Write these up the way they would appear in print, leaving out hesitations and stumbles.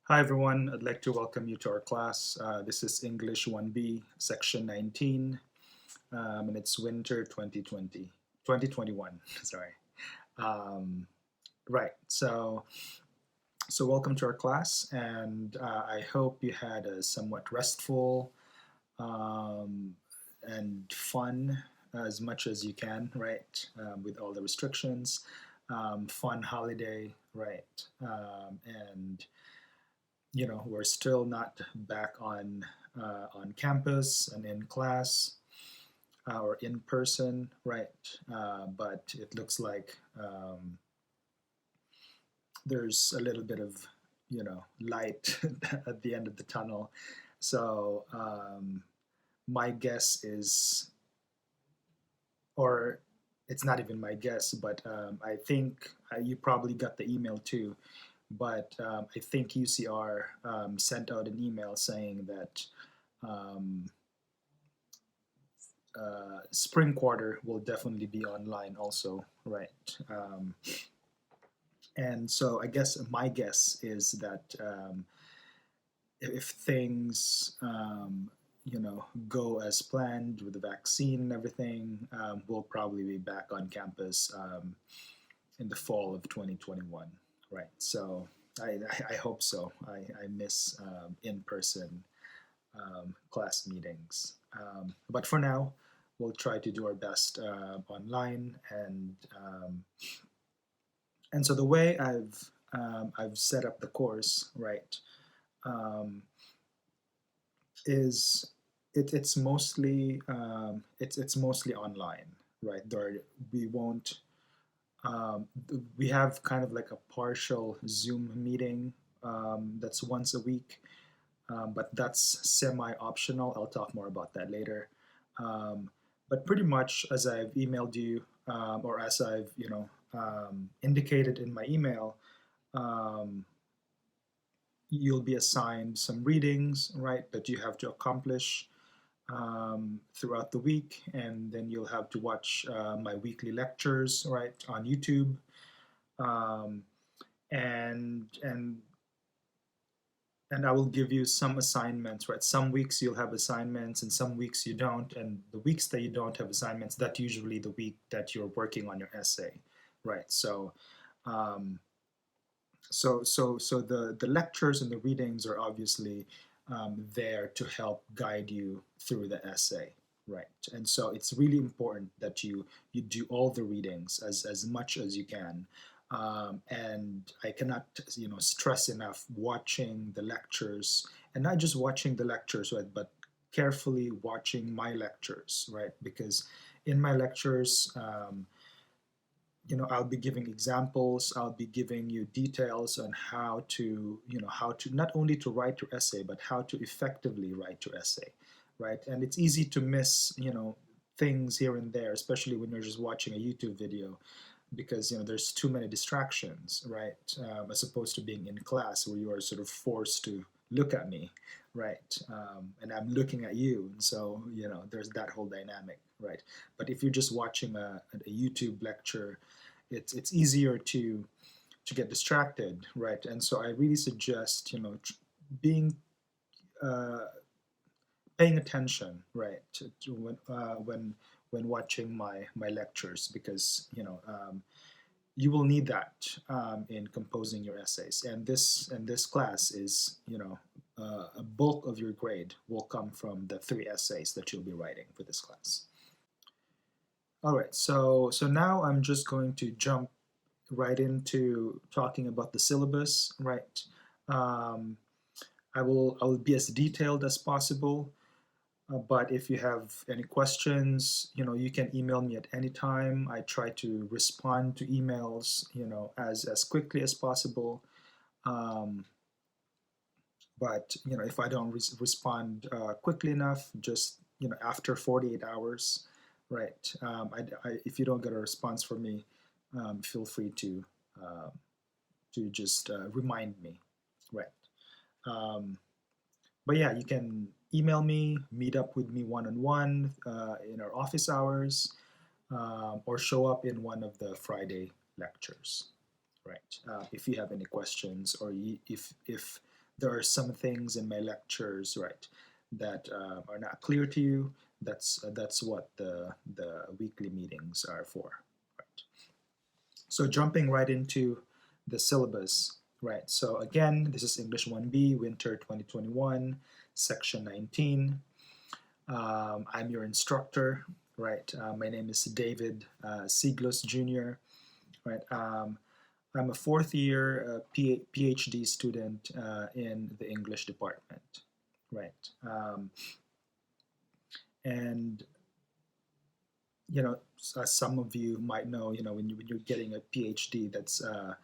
Hi everyone, I'd like to welcome you to our class. This is English 1B, section 19, and it's winter 2020, 2021, sorry. Um, right, so welcome to our class, and I hope you had a somewhat restful um, and fun as much as you can, right, with all the restrictions. Fun holiday, right, and we're still not back on campus and in class or in person, right? But it looks like there's a little bit of light at the end of the tunnel. So my guess is, or it's not even my guess, but I think you probably got the email too. But I think UCR sent out an email saying that um, spring quarter will definitely be online also, right? And so I guess my guess is that if things go as planned with the vaccine and everything, we'll probably be back on campus in the fall of 2021, right? So I hope so. I miss in-person class meetings. But for now, we'll try to do our best online, and so the way I've set up the course, right, um, is it's mostly online, right? We won't we have kind of like a partial Zoom meeting that's once a week, but that's semi-optional. I'll talk more about that later. Um, but pretty much as I've emailed you, or as I've indicated in my email, um, you'll be assigned some readings, right, that you have to accomplish throughout the week, and then you'll have to watch my weekly lectures, right, on YouTube, um, and and I will give you some assignments, right? Some weeks you'll have assignments and some weeks you don't. And the weeks that you don't have assignments, that's usually the week that you're working on your essay, right? Um, so the lectures and the readings are obviously there to help guide you through the essay, right? And so it's really important that you do all the readings as much as you can. And I cannot stress enough watching the lectures, and not just watching the lectures, right, but carefully watching my lectures, right? Because in my lectures, I'll be giving examples, I'll be giving you details on how to not only to write your essay, but how to effectively write your essay, right? And it's easy to miss things here and there, especially when you're just watching a YouTube video, because there's too many distractions, right? As opposed to being in class where you are sort of forced to look at me, right? And I'm looking at you, and so there's that whole dynamic, right? But if you're just watching a YouTube lecture, it's easier to get distracted, right? And so I really suggest being uh, paying attention, right, to when watching my lectures, because you will need that in composing your essays. And this class is a bulk of your grade will come from the three essays that you'll be writing for this class. All right, so now I'm just going to jump right into talking about the syllabus, right? Um, I will be as detailed as possible, but if you have any questions, you can email me at any time. I try to respond to emails, as quickly as possible. Um, but if I don't respond quickly enough, just after 48 hours, right? If you don't get a response from me, feel free uh, to just remind me, right? Um, but yeah, you can email me, meet up with me one on one in our office hours, or show up in one of the Friday lectures, right? If you have any questions, or if there are some things in my lectures, right, that are not clear to you. That's what the weekly meetings are for. Right? So jumping right into the syllabus, right? So again, this is English 1B, Winter 2021, Section 19. I'm your instructor, right? My name is David Siglos Jr., right? I'm a fourth year PhD student in the English department, right? And as some of you might know, when you're getting a PhD, that's a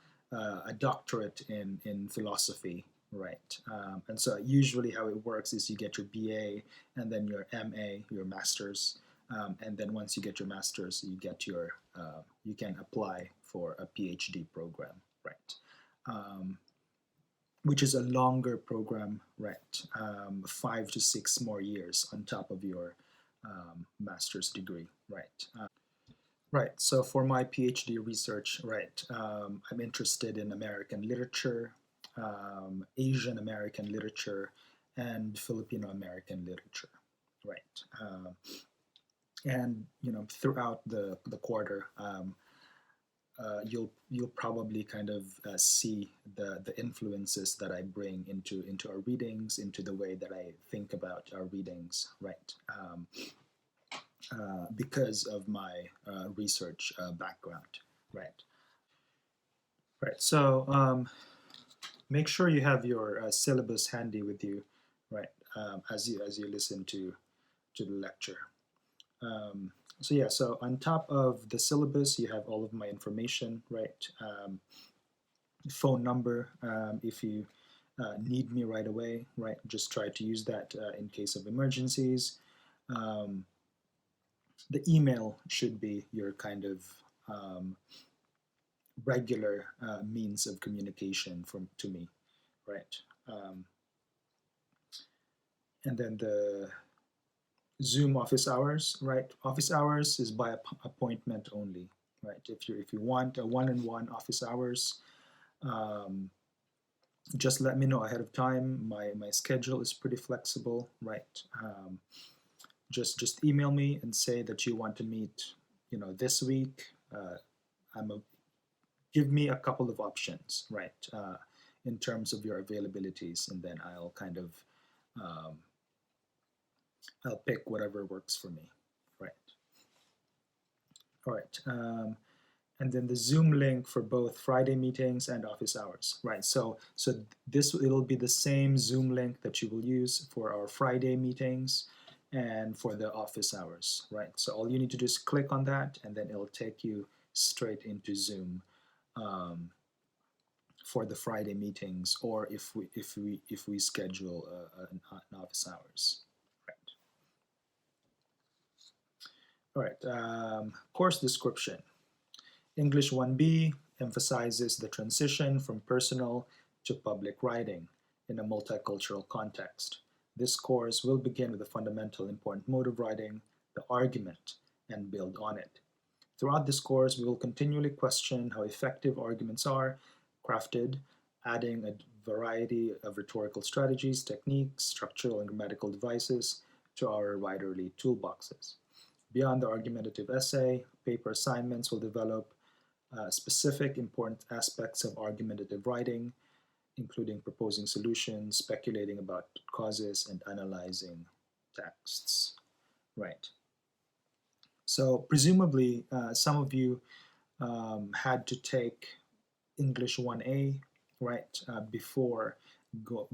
doctorate in philosophy, right? And so usually how it works is you get your BA and then your MA, your master's, and then once you get your master's, you can apply for a PhD program, right? Um, which is a longer program, right? 5 to 6 more years on top of your master's degree, right? Right. So for my PhD research, right, I'm interested in American literature, Asian American literature, and Filipino American literature, right? And throughout the quarter, you'll probably kind of see the influences that I bring into our readings, into the way that I think about our readings, right? Because of my research background, right? Right. So make sure you have your syllabus handy with you, right? As you listen to the lecture. So yeah. So on top of the syllabus, you have all of my information, right? Phone number if you need me right away, right? Just try to use that in case of emergencies. Um, the email should be your kind of regular means of communication from to me, right? Um, and then the Zoom office hours, right? Office hours is by appointment only, right? If you want a one-on-one office hours, um, just let me know ahead of time. My schedule is pretty flexible, right? Just email me and say that you want to meet, this week. I'm a Give me a couple of options, right, in terms of your availabilities, and then I'll kind of um, I'll pick whatever works for me, right? All right. And then the Zoom link for both Friday meetings and office hours, right? So this it'll be the same Zoom link that you will use for our Friday meetings and for the office hours, right? So all you need to do is click on that, and then it'll take you straight into Zoom um, for the Friday meetings, or if we schedule an office hours, right? All right. Course description. English 1B emphasizes the transition from personal to public writing in a multicultural context. This course will begin with the fundamental important mode of writing, the argument, and build on it. Throughout this course, we will continually question how effective arguments are crafted, adding a variety of rhetorical strategies, techniques, structural and grammatical devices to our writerly toolboxes. Beyond the argumentative essay, paper assignments will develop specific important aspects of argumentative writing, including proposing solutions, speculating about causes, and analyzing texts. Right. So presumably, some of you had to take English 1A, right, before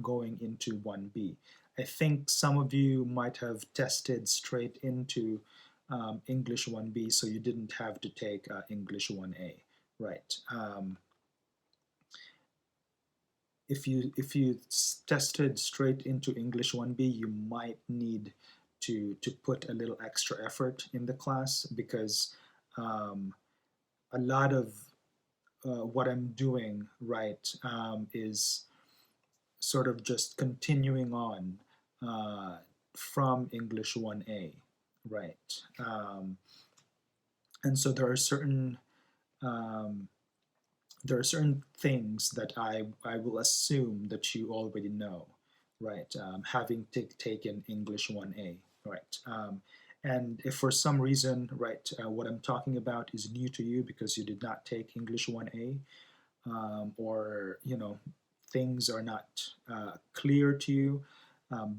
going into 1B. I think some of you might have tested straight into English 1B, so you didn't have to take English 1A, right? If you tested straight into English 1B, you might need to put a little extra effort in the class because a lot of what I'm doing, right, is sort of just continuing on uh, from English 1A, right? And so there are certain um, there are certain things that I will assume that you already know, right? Having taken English 1A, right? And if for some reason, right, what I'm talking about is new to you because you did not take English 1A, or things are not clear to you,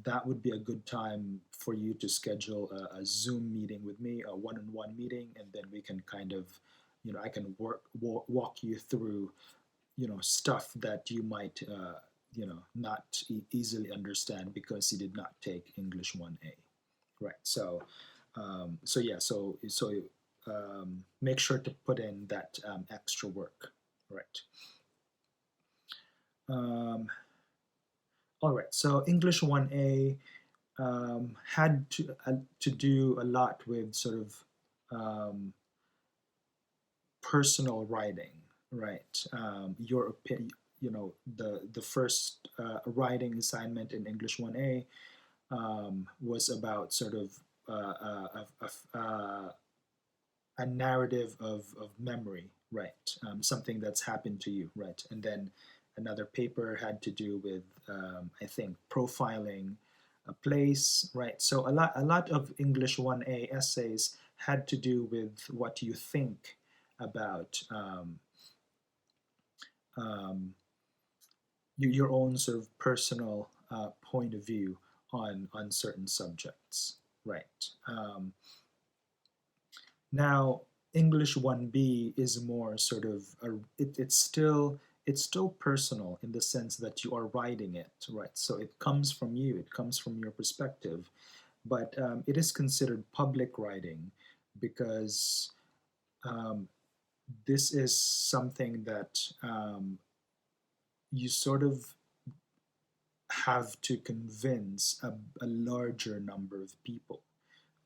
that would be a good time for you to schedule a Zoom meeting with me, a one-on-one meeting, and then we can kind of, I can walk you through, stuff that you might, not easily understand because you did not take English 1A, right? So yeah, make sure to put in that extra work, right? Um, all right, so English 1A had to do a lot with sort of um, personal writing, right? Your opinion, the first writing assignment in English 1A was about sort of a narrative of memory, right? Something that's happened to you, right? And then another paper had to do with, I think, profiling a place, right? So a lot of English 1A essays had to do with what you think about um, your own sort of personal point of view on certain subjects, right? Now, English 1B is more sort of it's still personal in the sense that you are writing it, right? So it comes from you, it comes from your perspective, but it is considered public writing because um, this is something that you sort of have to convince a larger number of people,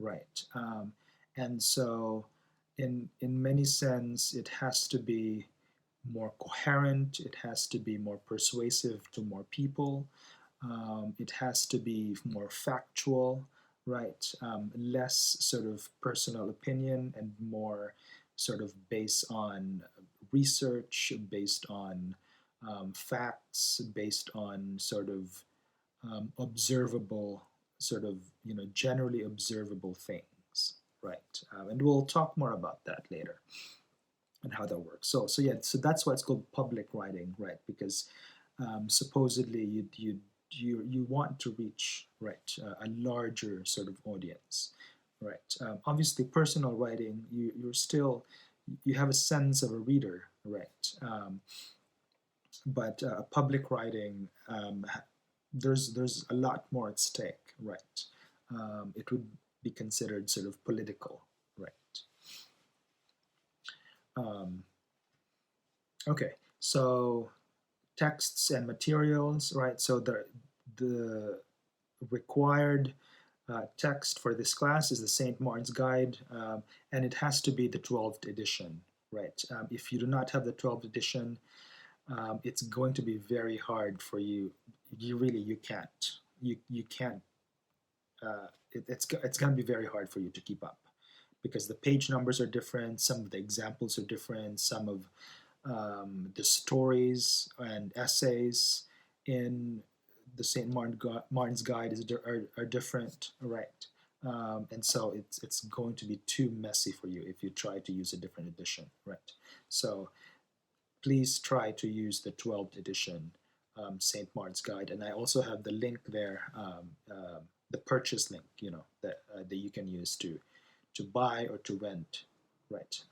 right? And so, in many sense, it has to be more coherent. It has to be more persuasive to more people. It has to be more factual, right? Less sort of personal opinion and more sort of based on research, based on facts, based on sort of observable, sort of generally observable things, right? And we'll talk more about that later and how that works. So yeah, so that's why it's called public writing, right? Because supposedly you want to reach, right, a larger sort of audience, right? Obviously, personal writing, you have a sense of a reader, right? But public writing, there's a lot more at stake, right? It would be considered sort of political, right? Um, okay, so texts and materials, right? So the required text for this class is the St. Martin's Guide, and it has to be the 12th edition, right? If you do not have the 12th edition, it's going to be very hard for you. You can't. You can't. It's going to be very hard for you to keep up because the page numbers are different. Some of the examples are different. Some of the stories and essays in the St. Martin's Guide are different, right? And so it's going to be too messy for you if you try to use a different edition, right? So please try to use the 12th edition St. Martin's Guide, and I also have the link there, the purchase link, that you can use to buy or to rent, right?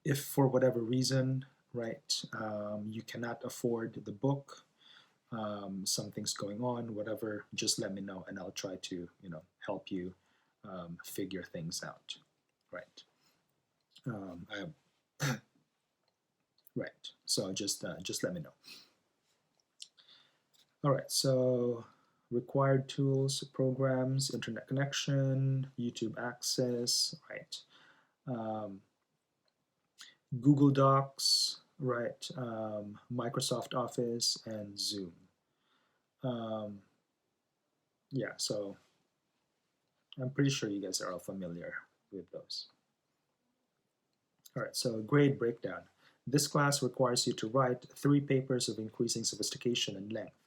If for whatever reason, right, you cannot afford the book, something's going on, whatever, just let me know and I'll try to, help you figure things out, right? I, right. So just let me know. All right. So required tools, programs, internet connection, YouTube access, right? Um, Google Docs, right? Microsoft Office and Zoom. Um, yeah, so I'm pretty sure you guys are all familiar with those. All right, so grade breakdown. This class requires you to write 3 papers of increasing sophistication and length.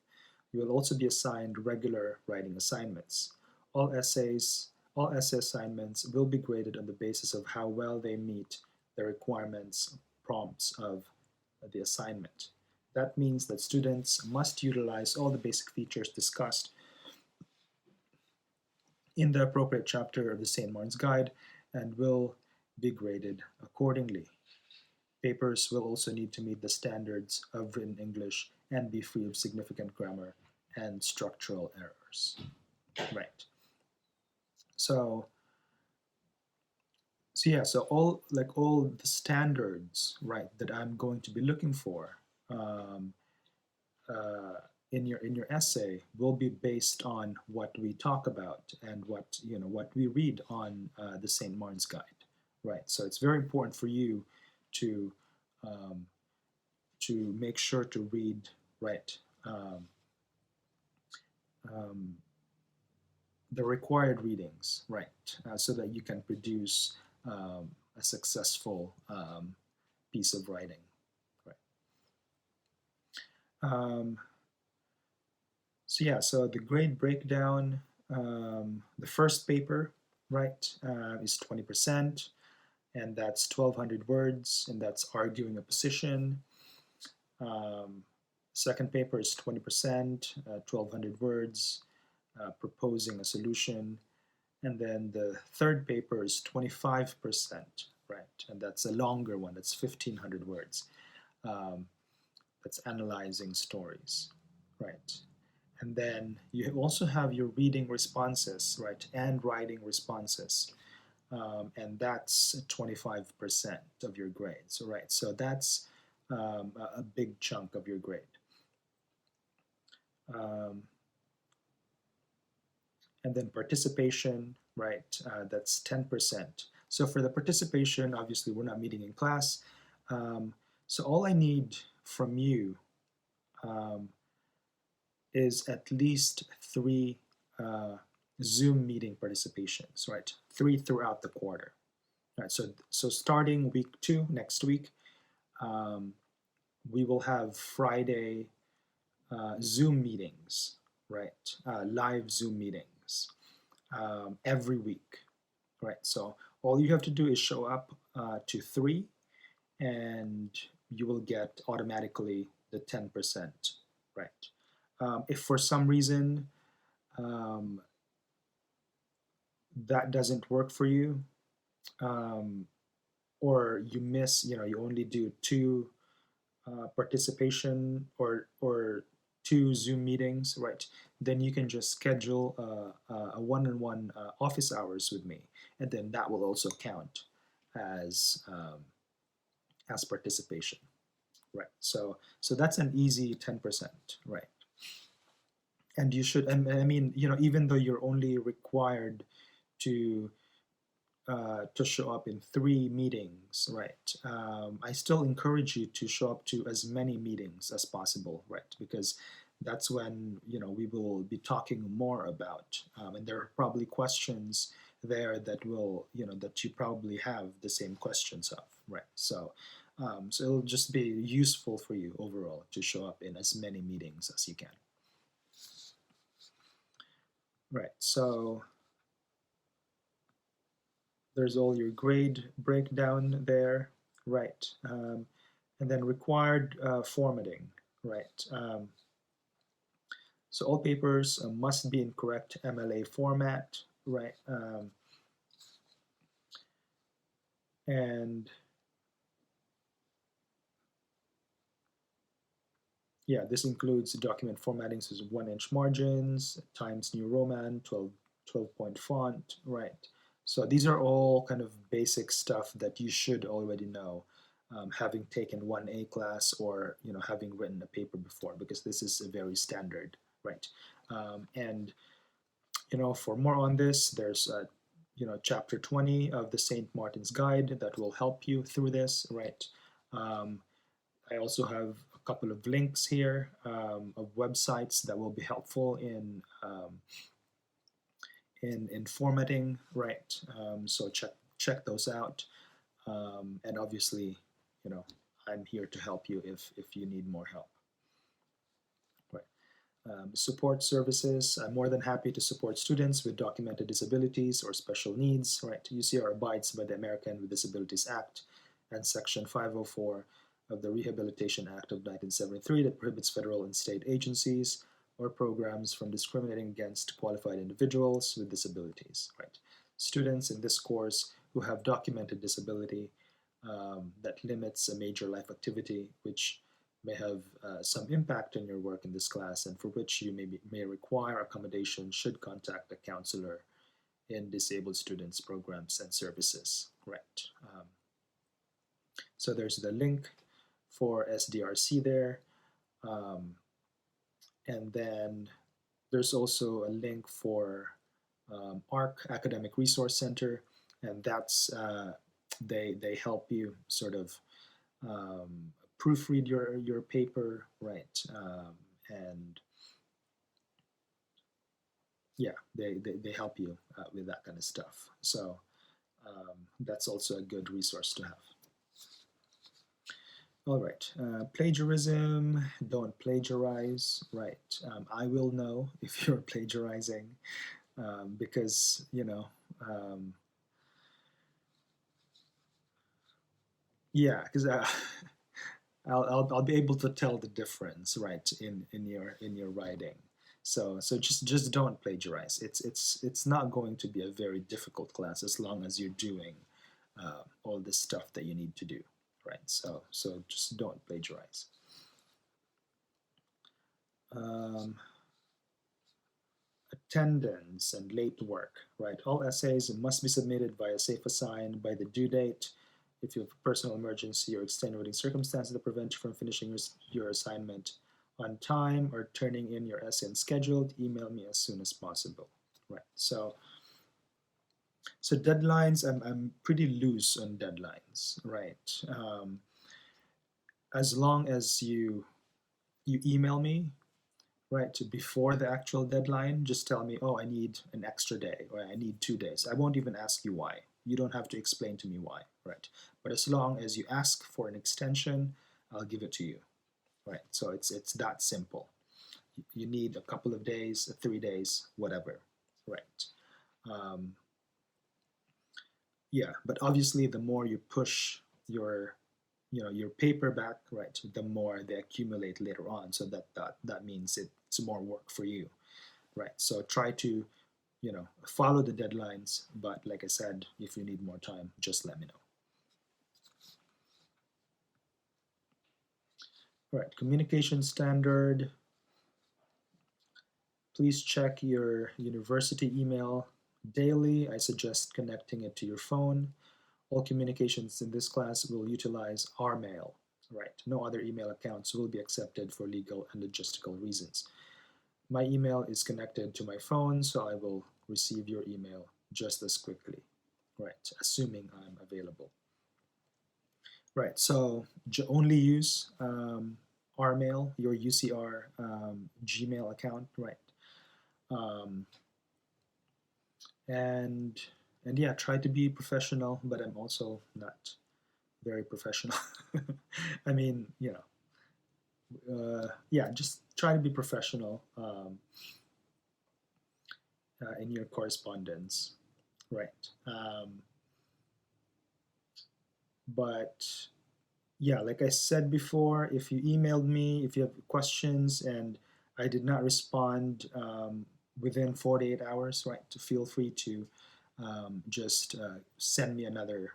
You will also be assigned regular writing assignments. All essays, all essay assignments will be graded on the basis of how well they meet the requirements prompts of the assignment. That means that students must utilize all the basic features discussed in the appropriate chapter of the St. Martin's Guide and will be graded accordingly. Papers will also need to meet the standards of written English and be free of significant grammar and structural errors. Right. So, so all the standards, right, that I'm going to be looking for um, uh, in your essay will be based on what we talk about and what we read on the St. Martin's Guide, right? So it's very important for you to um, to make sure to read right um, um, the required readings, right, so that you can produce a successful piece of writing, right? Um, so the grade breakdown, the first paper, right, is 20%, and that's 1,200 words, and that's arguing a position. Second paper is 20%, 1,200 words, proposing a solution. And then the third paper is 25%, right? And that's a longer one, that's 1,500 words. That's analyzing stories, right? And then you also have your reading responses, right, and writing responses. And that's 25% of your grade. So, right, so that's a big chunk of your grade. Um, and then participation, right, that's 10%. So for the participation, obviously we're not meeting in class. So all I need from you um, is at least 3 uh, Zoom meeting participations, right? 3 throughout the quarter. All right, so starting week 2, next week, um, we will have Friday Zoom meetings, right? Live Zoom meetings every week, right? So all you have to do is show up to 3, and you will get automatically the 10%, right? If for some reason um, that doesn't work for you, um, or you miss, you only do 2 participation or 2 Zoom meetings, right? Then you can just schedule a one-on-one office hours with me, and then that will also count as participation, right? So that's an easy 10%, right? And you should, and I mean, even though you're only required to show up in 3 meetings, right? I still encourage you to show up to as many meetings as possible, right? Because that's when we will be talking more about, and there are probably questions there that will that you probably have the same questions of, right? So it'll just be useful for you overall to show up in as many meetings as you can, right? So there's all your grade breakdown there, right? And then required formatting, right? So all papers must be in correct MLA format, right? And yeah, this includes document formatting, so 1-inch margins, Times New Roman, 12-point font, right? So these are all kind of basic stuff that you should already know, having taken 1A class or having written a paper before, because this is a very standard, right? And for more on this, there's chapter 20 of the St. Martin's Guide that will help you through this, right? I also have a couple of links here of websites that will be helpful in formatting, right? So check those out, and obviously, you know, I'm here to help you if you need more help. Right. Support services. I'm more than happy to support students with documented disabilities or special needs. Right. UCR abides by the American with Disabilities Act and Section 504 of the Rehabilitation Act of 1973 that prohibits federal and state agencies or programs from discriminating against qualified individuals with disabilities. Right. Students in this course who have documented disability that limits a major life activity, which may have some impact on your work in this class and for which you may require accommodation, should contact a counselor in disabled students programs and services. Right. So there's the link for SDRC there. And then there's also a link for ARC, Academic Resource Center, and that's they help you sort of proofread your paper, right? And yeah, they help you with that kind of stuff. So that's also a good resource to have. All right, plagiarism, don't plagiarize, right? I will know if you're plagiarizing because, you know, yeah, because I'll be able to tell the difference, right, in your writing. So just don't plagiarize. It's not going to be a very difficult class as long as you're doing all the stuff that you need to do, right? So just don't plagiarize. Attendance and late work, right? All essays must be submitted via safe assign by the due date. If you have a personal emergency or extenuating circumstances that prevent you from finishing your assignment on time or turning in your essay unscheduled, email me as soon as possible. Right. So deadlines, I'm pretty loose on deadlines, right? As long as you email me, right, before the actual deadline, just tell me, oh, I need an extra day or I need 2 days. I won't even ask you why. You don't have to explain to me why, right? But as long as you ask for an extension, I'll give it to you, right? So it's that simple. You need a couple of days, 3 days, whatever, right? Um, yeah, but obviously the more you push your your paper back, right, the more they accumulate later on. So that means it's more work for you, right? So try to follow the deadlines, but like I said, if you need more time, just let me know. All right, communication standard. Please check your university email daily. I suggest connecting it to your phone. All communications in this class will utilize our mail, right? No other email accounts will be accepted for legal and logistical reasons. My email is connected to my phone, so I will receive your email just as quickly, right? Assuming I'm available. Right, so only use our mail, your UCR Gmail account, right? Um, and and yeah, try to be professional, but I'm also not very professional. I mean, yeah, just try to be professional in your correspondence, right? But yeah, like I said before, if you emailed me, if you have questions and I did not respond within 48 hours, right, to feel free to just send me another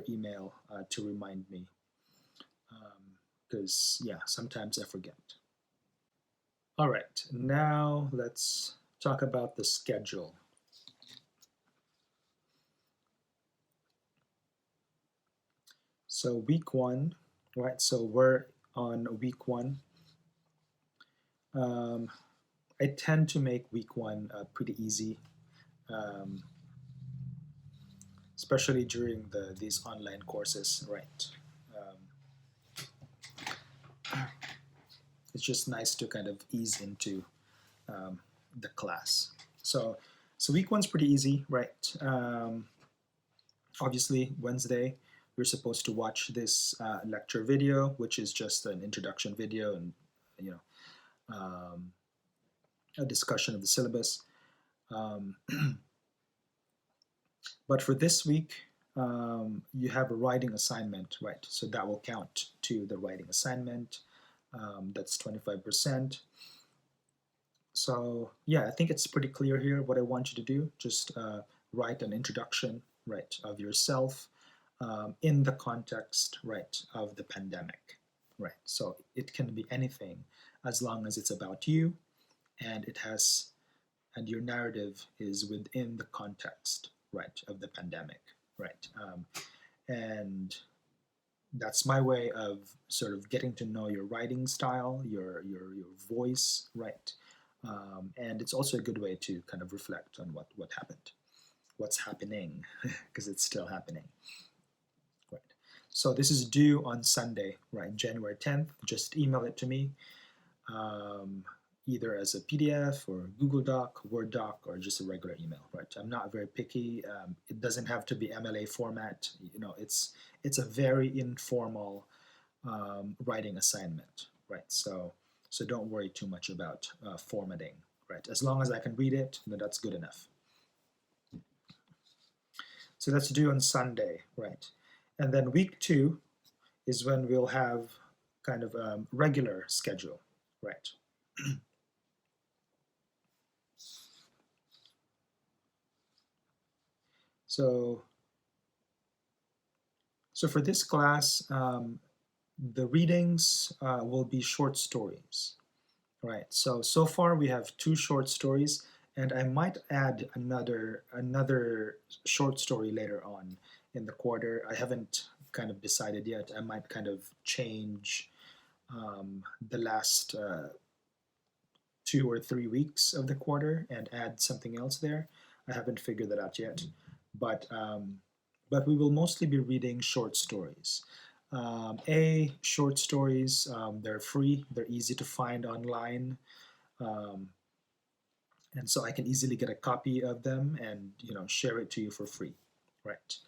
email to remind me, because yeah, sometimes I forget. All right, now let's talk about the schedule. So week one, right? So we're on week one. Um, I tend to make week one pretty easy, um, especially during these online courses, right? It's just nice to kind of ease into the class. So, so week one's pretty easy, right? Obviously, Wednesday you're supposed to watch this lecture video, which is just an introduction video and you know a discussion of the syllabus. Um, but for this week, you have a writing assignment, right? So that will count to the writing assignment. That's 25%. So yeah, I think it's pretty clear here what I want you to do. Just write an introduction, right, of yourself in the context, right, of the pandemic, right? So it can be anything as long as it's about you and it has, and your narrative is within the context, right, of the pandemic, right? And that's my way of sort of getting to know your writing style, your voice, right? And it's also a good way to kind of reflect on what happened, what's happening, because it's still happening, right? So this is due on Sunday, right, January 10th. Just email it to me, um, either as a PDF or Google Doc, Word Doc, or just a regular email, right? I'm not very picky. It doesn't have to be MLA format. You know, it's a very informal writing assignment, right? So don't worry too much about formatting, right? As long as I can read it, then that's good enough. So that's due on Sunday, right? And then week 2 is when we'll have kind of regular schedule, right? So for this class, the readings will be short stories, right? So far we have 2 short stories, and I might add another short story later on in the quarter. I haven't kind of decided yet. I might kind of change the last 2 or 3 weeks of the quarter and add something else there. I haven't figured that out yet, but we will mostly be reading short stories. Short stories, they're free, they're easy to find online, um, and so I can easily get a copy of them and share it to you for free, right?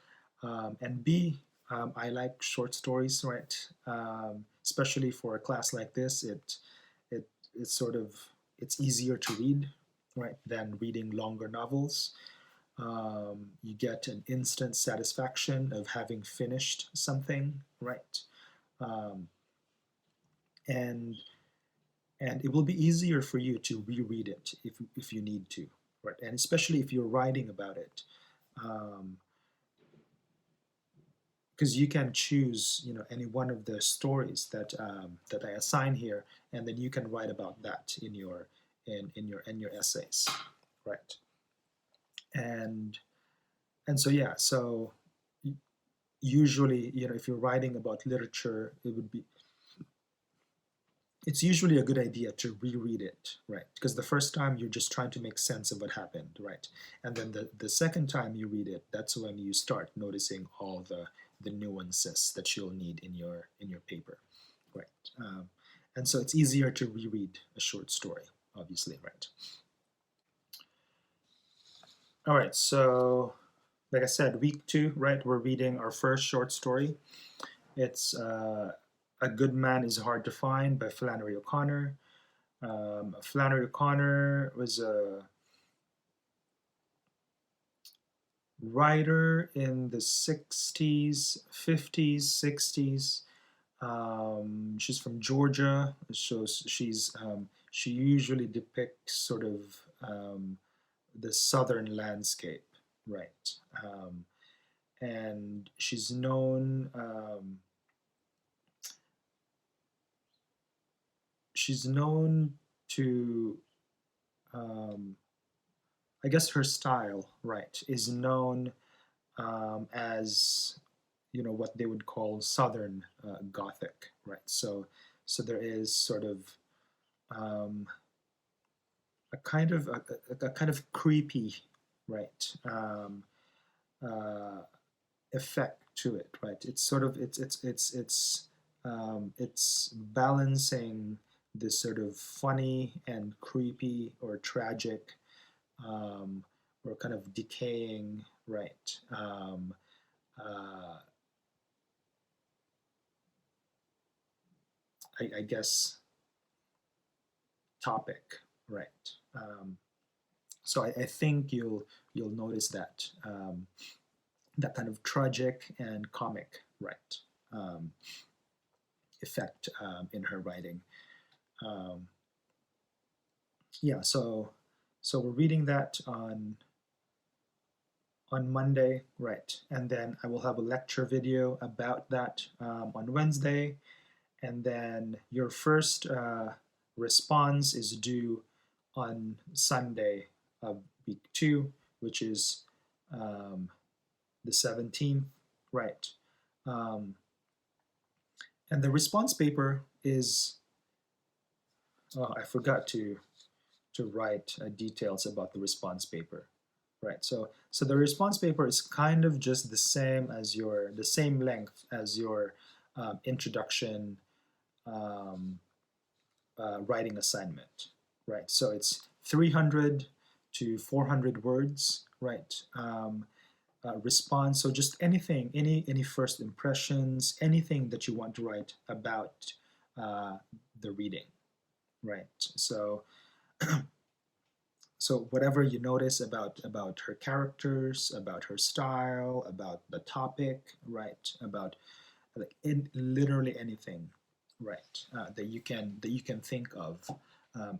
And B, I like short stories, right? Especially for a class like this, it it's sort of it's easier to read, right, than reading longer novels. You get an instant satisfaction of having finished something, right? Um, and it will be easier for you to reread it if you need to, right? And especially if you're writing about it, because you can choose, any one of the stories that I assign here, and then you can write about that in your essays, right? And so yeah, so usually, if you're writing about literature, it's usually a good idea to reread it, right? Because the first time you're just trying to make sense of what happened, right? And then the second time you read it, that's when you start noticing all the nuances that you'll need in your paper, right? And so it's easier to reread a short story, obviously, right? All right, so like I said, week 2, right? We're reading our first short story. It's A Good Man is Hard to Find by Flannery O'Connor. Flannery O'Connor was a writer in the 60s, 50s, 60s. She's from Georgia, so she usually depicts sort of the southern landscape, right? And she's known to I guess her style, right, is known as what they would call Southern Gothic, right? So there is sort of um, a kind of creepy, right, uh, effect to it, right? It's sort of it's balancing this sort of funny and creepy or tragic um, or kind of decaying, right? Uh, I guess, topic, right? So I think you'll notice that that kind of tragic and comic, right, effect in her writing. Um, yeah, so we're reading that on Monday, right? And then I will have a lecture video about that on Wednesday. And then your first response is due on Sunday of week 2, which is um, the 17th, right? Um, and the response paper is, oh, I forgot to write details about the response paper. Right, so the response paper is kind of just the same length as your introduction writing assignment, right? So it's 300 to 400 words, right? Response, so just anything, any first impressions, anything that you want to write about the reading, right? So whatever you notice about her characters, about her style, about the topic, right, about like literally anything, right, that you can think of,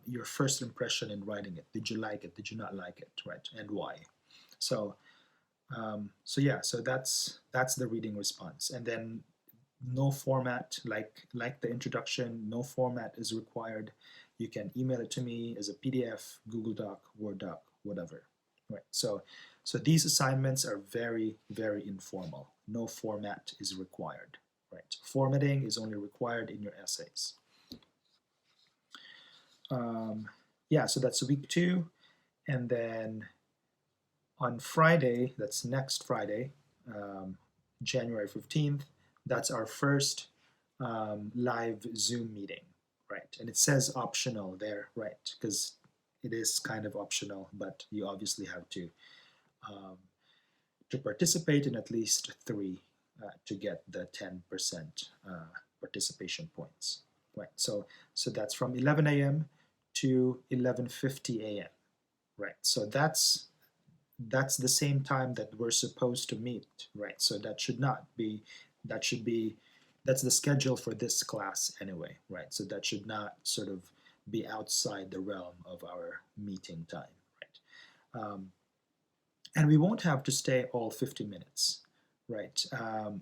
your first impression in writing it. Did you like it? Did you not like it? Right, and why? So so yeah, so that's the reading response, and then no format, like the introduction. No format is required. You can email it to me as a PDF, Google Doc, Word Doc, whatever. Right. So these assignments are very, very informal. No format is required. Right. Formatting is only required in your essays. Yeah, so that's week 2, and then on Friday, that's next Friday, January 15th, that's our first live Zoom meeting, right? And it says optional there, right? Because it is kind of optional, but you obviously have um, to participate in at least 3 to get the 10% participation points, right? So that's from 11 a.m. to 11:50 a.m., right? So that's the same time that we're supposed to meet, right? So that should not be, that should be, that's the schedule for this class anyway, right? So that should not sort of be outside the realm of our meeting time, right? And we won't have to stay all 50 minutes, right?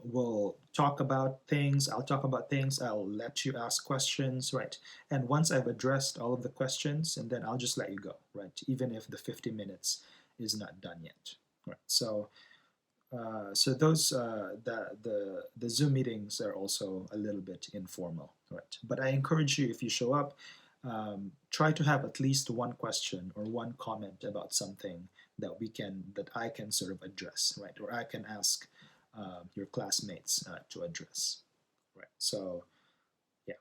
We'll talk about things, I'll talk about things, I'll let you ask questions, right? And once I've addressed all of the questions, and then I'll just let you go, right? Even if the 50 minutes is not done yet, right? So those the Zoom meetings are also a little bit informal, right? But I encourage you, if you show up, try to have at least one question or one comment about something that I can sort of address, right? Or I can ask your classmates to address, right? So yeah,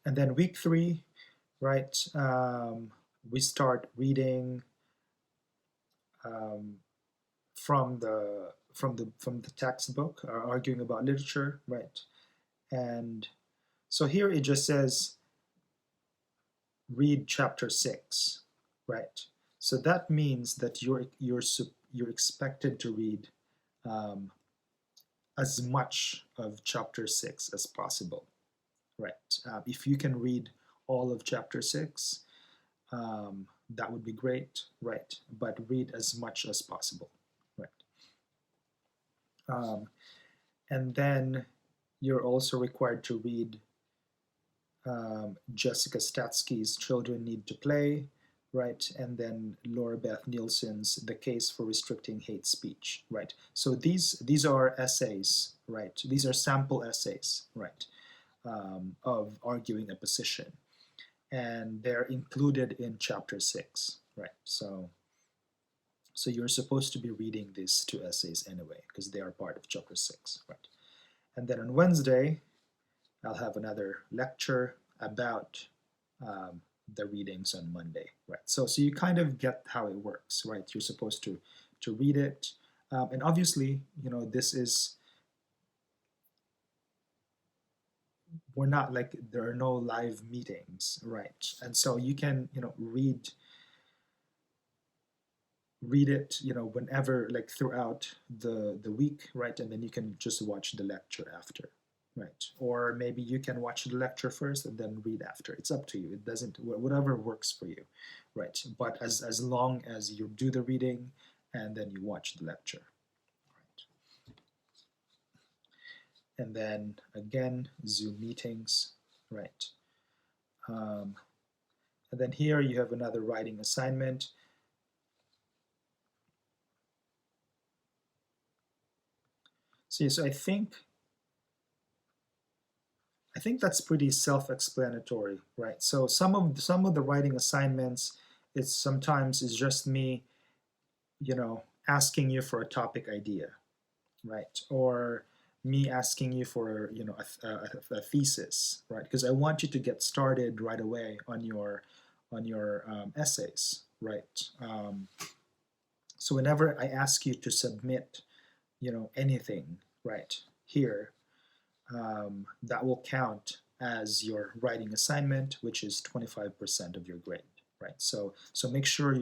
and then week 3, right? We start reading um, from the textbook, arguing about literature, right? And so here it just says read chapter 6, right? So that means that you're expected to read um, as much of chapter 6 as possible, right? If you can read all of chapter 6, that would be great, right? But read as much as possible, right? Um, and then you're also required to read Jessica Statsky's Children Need to Play, right? And then Laura Beth Nielsen's The Case for Restricting Hate Speech, right? So these are essays, right? These are sample essays, right, of arguing a position. And they're included in chapter 6, right? So you're supposed to be reading these 2 essays anyway, because they are part of chapter 6, right? And then on Wednesday, I'll have another lecture about the readings on Monday, right? So you kind of get how it works, right? You're supposed to read it, and obviously, this is we're not like, there are no live meetings, right? And so you can, read it, whenever, like throughout the week, right? And then you can just watch the lecture after, right? Or maybe you can watch the lecture first and then read after. It's up to you. It doesn't, whatever works for you, right? But as long as you do the reading and then you watch the lecture, right? And then again, Zoom meetings, right? Um, and then here you have another writing assignment. So I think that's pretty self-explanatory, right? So some of the writing assignments, it's sometimes is just me, asking you for a topic idea, right? Or me asking you for, a thesis, right? Because I want you to get started right away on your essays, right? So whenever I ask you to submit, anything, right here, that will count as your writing assignment, which is 25% of your grade, right? So make sure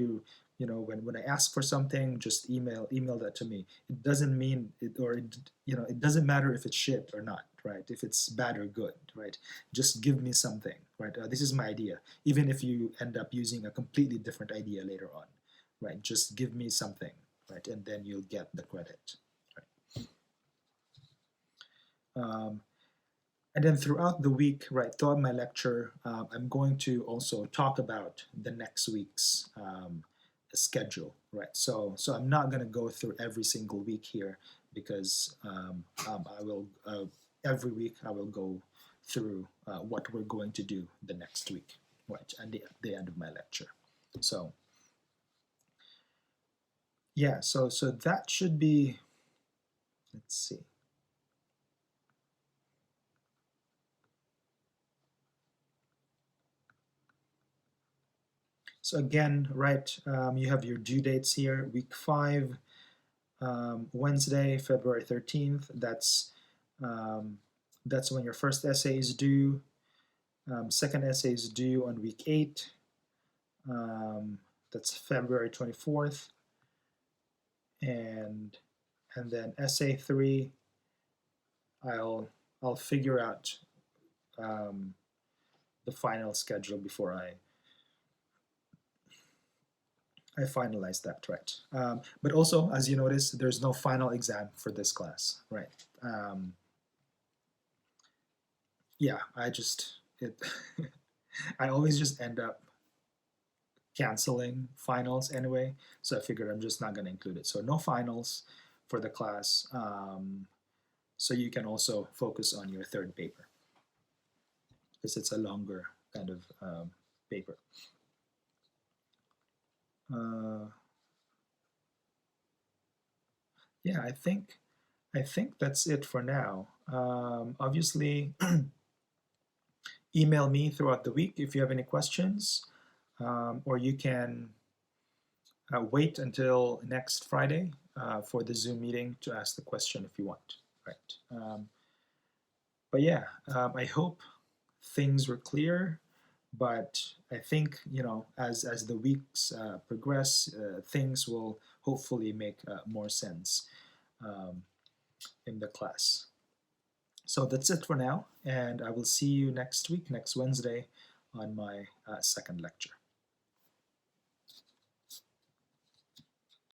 when I ask for something, just email that to me. It doesn't mean it, or it doesn't matter if it's shit or not, right? If it's bad or good, right? Just give me something, right? This is my idea. Even if you end up using a completely different idea later on, right? Just give me something, right? And then you'll get the credit. Um, And then throughout the week, right, throughout my lecture, I'm going to also talk about the next week's schedule, right? So I'm not going to go through every single week here because I will every week I will go through what we're going to do the next week, right, at the end of my lecture. So yeah, so that should be. Let's see. So again, right, you have your due dates here. Week 5, Wednesday, February 13th. Um, that's when your first essay is due. Second essay is due on week 8. That's February 24th. And then essay 3, I'll figure out um, the final schedule before I finalize that, right? But also, as you notice, there's no final exam for this class, right? Um, yeah, I always just end up canceling finals anyway, so I figured I'm just not going to include it. So no finals for the class, so you can also focus on your third paper because it's a longer kind of paper. Uh, yeah, I think that's it for now. Obviously, email me throughout the week if you have any questions, or you can wait until next Friday for the Zoom meeting to ask the question if you want. Right. But yeah, I hope things were clear. But I think as the weeks progress, things will hopefully make more sense um, in the class. So that's it for now, and I will see you next week, next Wednesday, on my second lecture.